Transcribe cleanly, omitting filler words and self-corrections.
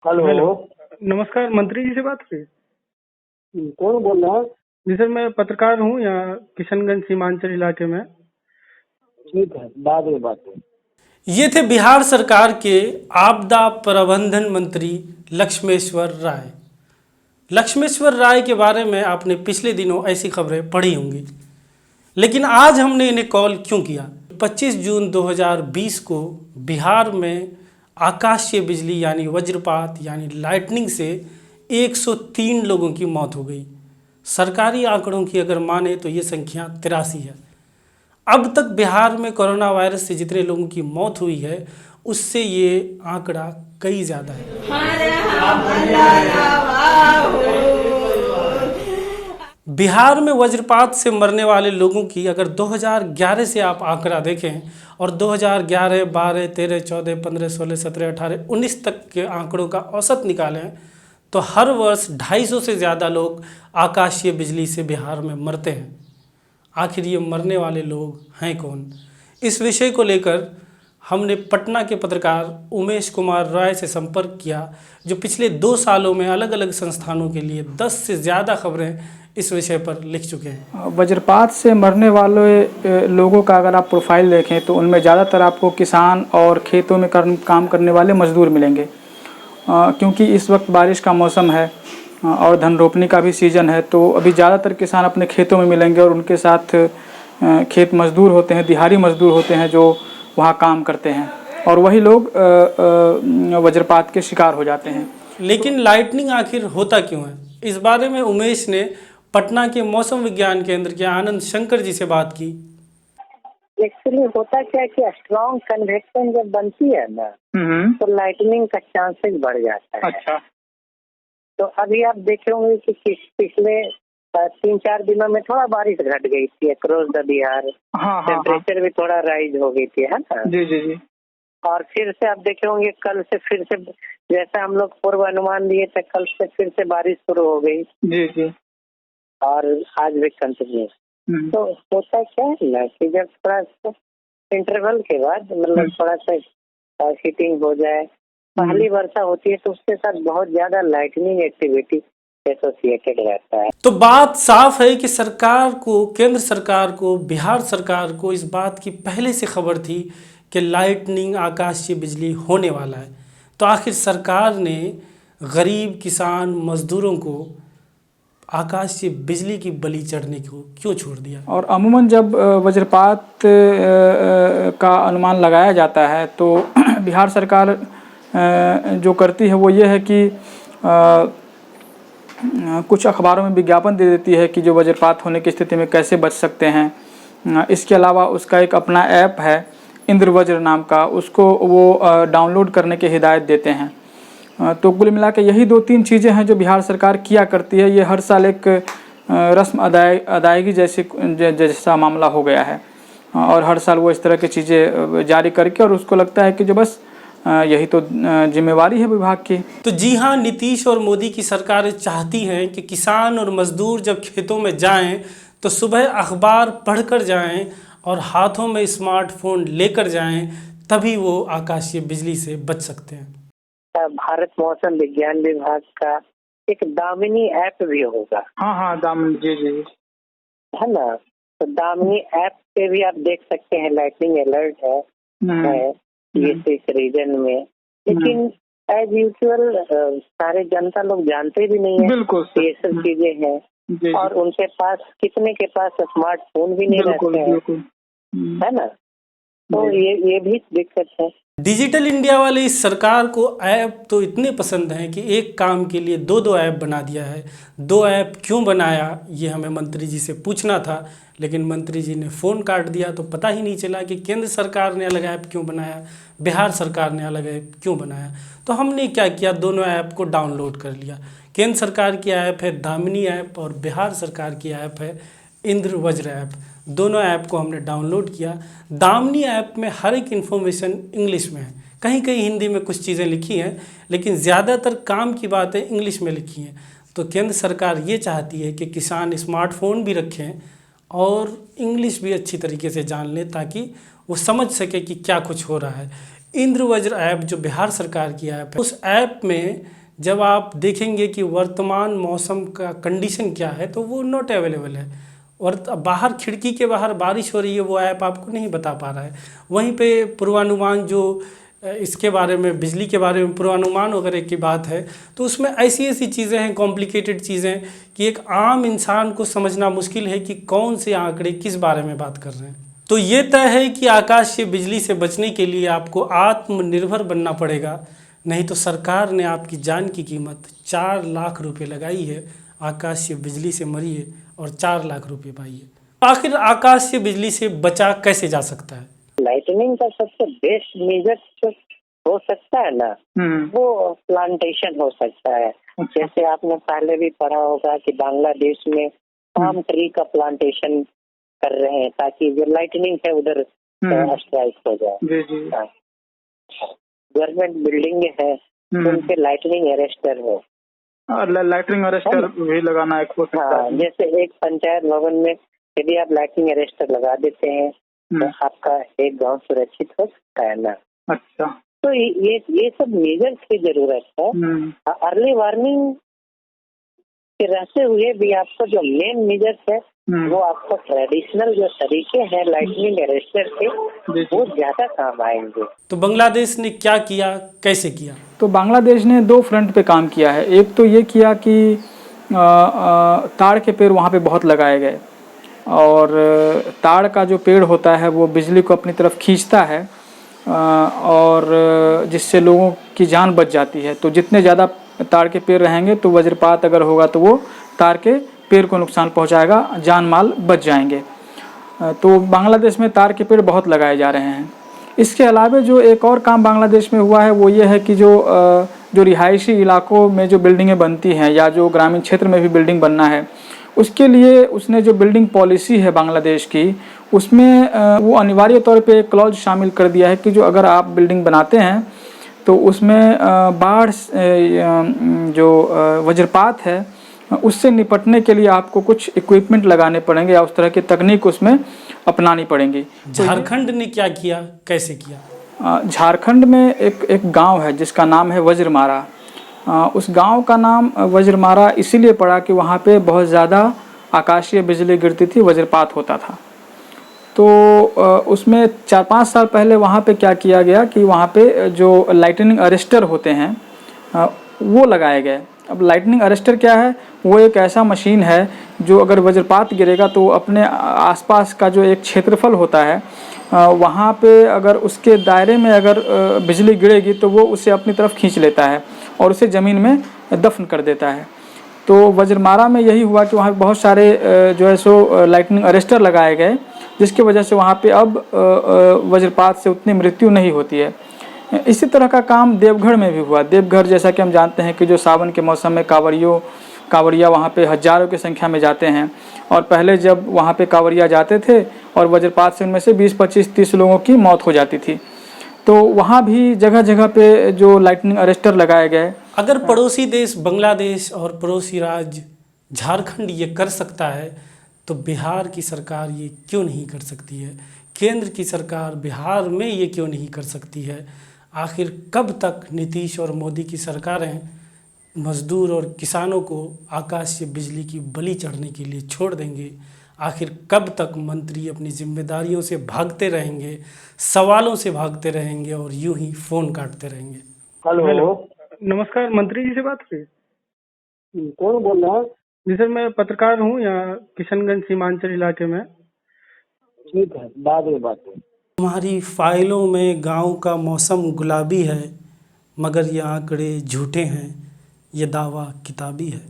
Hello. Hello. नमस्कार, मंत्री जी से बात हो रही है? कौन बोल रहा है? जी सर, मैं पत्रकार हूँ यहाँ किशनगंज सीमांचल इलाके में। ठीक है, बाद में बात है। ये थे बिहार सरकार के आपदा प्रबंधन मंत्री लक्ष्मेश्वर राय। लक्ष्मेश्वर राय के बारे में आपने पिछले दिनों ऐसी खबरें पढ़ी होंगी, लेकिन आज हमने इन्हें कॉल क्यों किया? 25 जून 2020 को बिहार में आकाशीय बिजली यानी वज्रपात यानी लाइटनिंग से 103 लोगों की मौत हो गई। सरकारी आंकड़ों की अगर माने तो ये संख्या 83 है। अब तक बिहार में कोरोना वायरस से जितने लोगों की मौत हुई है उससे ये आंकड़ा कई ज़्यादा है। बिहार में वज्रपात से मरने वाले लोगों की अगर 2011 से आप आंकड़ा देखें और 2011, 12, 13, 14, 15, 16, 17, 18, 19 तक के आंकड़ों का औसत निकालें तो हर वर्ष 250 से ज़्यादा लोग आकाशीय बिजली से बिहार में मरते हैं। आखिर ये मरने वाले लोग हैं कौन? इस विषय को लेकर हमने पटना के पत्रकार उमेश कुमार राय से संपर्क किया, जो पिछले 2 सालों में अलग अलग संस्थानों के लिए 10 से ज़्यादा खबरें इस विषय पर लिख चुके हैं। वज्रपात से मरने वाले लोगों का अगर आप प्रोफाइल देखें तो उनमें ज़्यादातर आपको किसान और खेतों में काम करने वाले मजदूर मिलेंगे, क्योंकि इस वक्त बारिश का मौसम है और धन रोपनी का भी सीज़न है। तो अभी ज़्यादातर किसान अपने खेतों में मिलेंगे और उनके साथ खेत मजदूर होते हैं, दिहाड़ी मजदूर होते हैं जो वहाँ काम करते हैं, और वही लोग वज्रपात के शिकार हो जाते हैं। लेकिन लाइटनिंग आखिर होता क्यों है? इस बारे में उमेश ने पटना के मौसम विज्ञान केंद्र के आनंद शंकर जी से बात की। एक्चुअली होता क्या है कि स्ट्रॉन्ग कन्वेक्शन जब बनती है ना तो लाइटनिंग का चांसेस बढ़ जाता है। अच्छा। तो अभी आप देखे होंगे कि पिछले 3-4 दिनों में थोड़ा बारिश घट गई थी अक्रॉस द बिहार। हाँ, टेम्परेचर भी थोड़ा राइज हो गई थी, है ना? जी जी जी। और फिर से आप देखे होंगे कल से फिर से जैसा हम लोग पूर्व अनुमान दिए थे, कल से फिर से बारिश शुरू हो गई। जी जी। और आज भी कंटिन्यू। तो होता क्या है ना कि जब थोड़ा सा इंटरवल के बाद मतलब थोड़ा सा हीटिंग हो जाए, पहली वर्षा होती है तो उसके साथ बहुत ज्यादा लाइटनिंग एक्टिविटी एसोसिएटेड रहता है। तो बात साफ है कि सरकार को, केंद्र सरकार को, बिहार सरकार को इस बात की पहले से खबर थी कि लाइटनिंग आकाशीय बिजली होने वाला है। तो आखिर सरकार ने गरीब किसान मजदूरों को आकाशीय बिजली की बलि चढ़ने को क्यों छोड़ दिया? और अमूमन जब वज्रपात का अनुमान लगाया जाता है तो बिहार सरकार जो करती है वो ये है कि कुछ अखबारों में विज्ञापन दे देती है कि जो वज्रपात होने की स्थिति में कैसे बच सकते हैं। इसके अलावा उसका एक अपना ऐप है इंद्रवज्र नाम का, उसको वो डाउनलोड करने की हिदायत देते हैं। तो कुल मिला के यही 2-3 चीज़ें हैं जो बिहार सरकार किया करती है। ये हर साल एक रस्म अदायगी जैसा मामला हो गया है, और हर साल वो इस तरह की चीज़ें जारी करके, और उसको लगता है कि जो बस यही तो जिम्मेवारी है विभाग की। तो जी हाँ, नीतीश और मोदी की सरकारें चाहती हैं कि किसान और मजदूर जब खेतों में जाएं तो सुबह अखबार पढ़कर जाएं और हाथों में स्मार्टफोन लेकर जाएं, तभी वो आकाशीय बिजली से बच सकते हैं। भारत मौसम विज्ञान विभाग का एक दामिनी ऐप भी होगा। हाँ, दामिनी, जी जी, है ना? तो दामिनी ऐप पे भी आप देख सकते हैं लाइटनिंग अलर्ट है इस रीजन में। लेकिन एज यूजुअल सारे जनता लोग जानते भी नहीं है। बिल्कुल ये सब चीजें हैं, और उनके पास कितने के पास स्मार्टफोन भी नहीं रहते हैं, है ना? तो ये भी दिक्कत है। डिजिटल इंडिया वाले इस सरकार को ऐप तो इतने पसंद हैं कि एक काम के लिए 2-2 ऐप बना दिया है। 2 ऐप क्यों बनाया ये हमें मंत्री जी से पूछना था, लेकिन मंत्री जी ने फ़ोन काट दिया, तो पता ही नहीं चला कि केंद्र सरकार ने अलग ऐप क्यों बनाया, बिहार सरकार ने अलग ऐप क्यों बनाया। तो हमने क्या किया, दोनों ऐप को डाउनलोड कर लिया। केंद्र सरकार की ऐप है दामिनी ऐप और बिहार सरकार की ऐप है इंद्रवज्र ऐप। दोनों ऐप को हमने डाउनलोड किया। दामिनी ऐप में हर एक इन्फॉर्मेशन इंग्लिश में है, कहीं कहीं हिंदी में कुछ चीज़ें लिखी हैं, लेकिन ज़्यादातर काम की बातें इंग्लिश में लिखी हैं। तो केंद्र सरकार ये चाहती है कि किसान स्मार्टफोन भी रखें और इंग्लिश भी अच्छी तरीके से जान लें, ताकि वो समझ सके कि क्या कुछ हो रहा है। इंद्रवज्र ऐप जो बिहार सरकार की ऐप है, उस ऐप में जब आप देखेंगे कि वर्तमान मौसम का कंडीशन क्या है तो वो नॉट अवेलेबल है। और बाहर खिड़की के बाहर बारिश हो रही है, वो ऐप आपको नहीं बता पा रहा है। वहीं पे पूर्वानुमान जो इसके बारे में, बिजली के बारे में पूर्वानुमान वगैरह की बात है, तो उसमें ऐसी ऐसी चीज़ें हैं, कॉम्प्लिकेटेड चीज़ें, कि एक आम इंसान को समझना मुश्किल है कि कौन से आंकड़े किस बारे में बात कर रहे हैं। तो ये तय है कि आकाशीय बिजली से बचने के लिए आपको आत्मनिर्भर बनना पड़ेगा, नहीं तो सरकार ने आपकी जान की कीमत 4 लाख रुपए लगाई है। आकाशीय बिजली से मरिए और 4 लाख रुपए पाइए। आखिर आकाशीय बिजली से बचा कैसे जा सकता है? लाइटनिंग का सबसे बेस्ट मेजर हो सकता है ना, वो प्लांटेशन हो सकता है। जैसे आपने पहले भी पढ़ा होगा कि बांग्लादेश में पाम ट्री का प्लांटेशन कर रहे हैं ताकि जो लाइटनिंग है उधर स्ट्राइक हो जाए। गवर्नमेंट बिल्डिंग है उन पे लाइटनिंग अरेस्टर हो, लाइटनिंग अरेस्टर भी लगाना एक हो सकता है। जैसे एक पंचायत भवन में यदि आप लाइटनिंग अरेस्टर लगा देते हैं तो आपका एक गांव सुरक्षित हो सकता है ना। अच्छा, तो ये सब मेजर्स की जरूरत है। अर्ली वार्निंग के रहते हुए भी आपको जो मेन मेजर्स है वो आपको ट्रेडिशनल जो तरीके हैं लाइटनिंग अरेस्टर के, वो ज्यादा काम आएंगे। तो बांग्लादेश ने क्या किया, कैसे किया? तो बांग्लादेश ने 2 फ्रंट पे काम किया है। एक तो ये किया कि ताड़ के पेड़ वहाँ पे बहुत लगाए गए, और ताड़ का जो पेड़ होता है वो बिजली को अपनी तरफ खींचता है, और जिससे लोगों की जान बच जाती है। तो जितने ज़्यादा ताड़ के पेड़ रहेंगे तो वज्रपात अगर होगा तो वो ताड़ के पेड़ को नुकसान पहुंचाएगा, जान माल बच जाएंगे। तो बांग्लादेश में ताड़ के पेड़ बहुत लगाए जा रहे हैं। इसके अलावा जो एक और काम बांग्लादेश में हुआ है वो ये है कि जो रिहायशी इलाकों में जो बिल्डिंगें बनती हैं या जो ग्रामीण क्षेत्र में भी बिल्डिंग बनना है, उसके लिए उसने जो बिल्डिंग पॉलिसी है बांग्लादेश की, उसमें वो अनिवार्य तौर पे एक क्लॉज शामिल कर दिया है कि जो अगर आप बिल्डिंग बनाते हैं तो उसमें बाढ़ जो वज्रपात है उससे निपटने के लिए आपको कुछ इक्विपमेंट लगाने पड़ेंगे या उस तरह की तकनीक उसमें अपनानी पड़ेंगी। झारखंड ने क्या किया, कैसे किया? झारखंड में एक गांव है जिसका नाम है वज्रमारा। उस गांव का नाम वज्रमारा इसीलिए पड़ा कि वहाँ पे बहुत ज़्यादा आकाशीय बिजली गिरती थी, वज्रपात होता था। तो उसमें 4-5 साल पहले वहाँ पे क्या किया गया कि वहाँ पे जो लाइटनिंग अरेस्टर होते हैं वो लगाए गए। अब लाइटनिंग अरेस्टर क्या है? वो एक ऐसा मशीन है जो अगर वज्रपात गिरेगा तो अपने आसपास का जो एक क्षेत्रफल होता है वहाँ पे अगर उसके दायरे में अगर बिजली गिरेगी तो वो उसे अपनी तरफ खींच लेता है और उसे ज़मीन में दफन कर देता है। तो वज्रमारा में यही हुआ कि वहाँ बहुत सारे जो है सो लाइटनिंग अरेस्टर लगाए गए, जिसकी वजह से वहाँ पे अब वज्रपात से उतनी मृत्यु नहीं होती है। इसी तरह का काम देवघर में भी हुआ। देवघर जैसा कि हम जानते हैं कि जो सावन के मौसम में कांवड़िया वहाँ पे हजारों की संख्या में जाते हैं, और पहले जब वहाँ पे कांवड़िया जाते थे और वज्रपात से उनमें से 20, 25, 30 लोगों की मौत हो जाती थी। तो वहाँ भी जगह जगह पे जो लाइटनिंग अरेस्टर लगाए गए। अगर पड़ोसी देश बांग्लादेश और पड़ोसी राज्य झारखंड ये कर सकता है तो बिहार की सरकार ये क्यों नहीं कर सकती है? केंद्र की सरकार बिहार में ये क्यों नहीं कर सकती है? आखिर कब तक नीतीश और मोदी की सरकारें मजदूर और किसानों को आकाशीय बिजली की बलि चढ़ने के लिए छोड़ देंगे? आखिर कब तक मंत्री अपनी जिम्मेदारियों से भागते रहेंगे, सवालों से भागते रहेंगे और यूं ही फ़ोन काटते रहेंगे? हेलो, नमस्कार, मंत्री जी से बात हो रही है? कौन बोल रहा है? जी सर, मैं पत्रकार हूँ यहाँ किशनगंज सीमांचल इलाके में। ठीक है, बाद में बात है। हमारी फाइलों में गांव का मौसम गुलाबी है, मगर ये आंकड़े झूठे हैं, ये दावा किताबी है।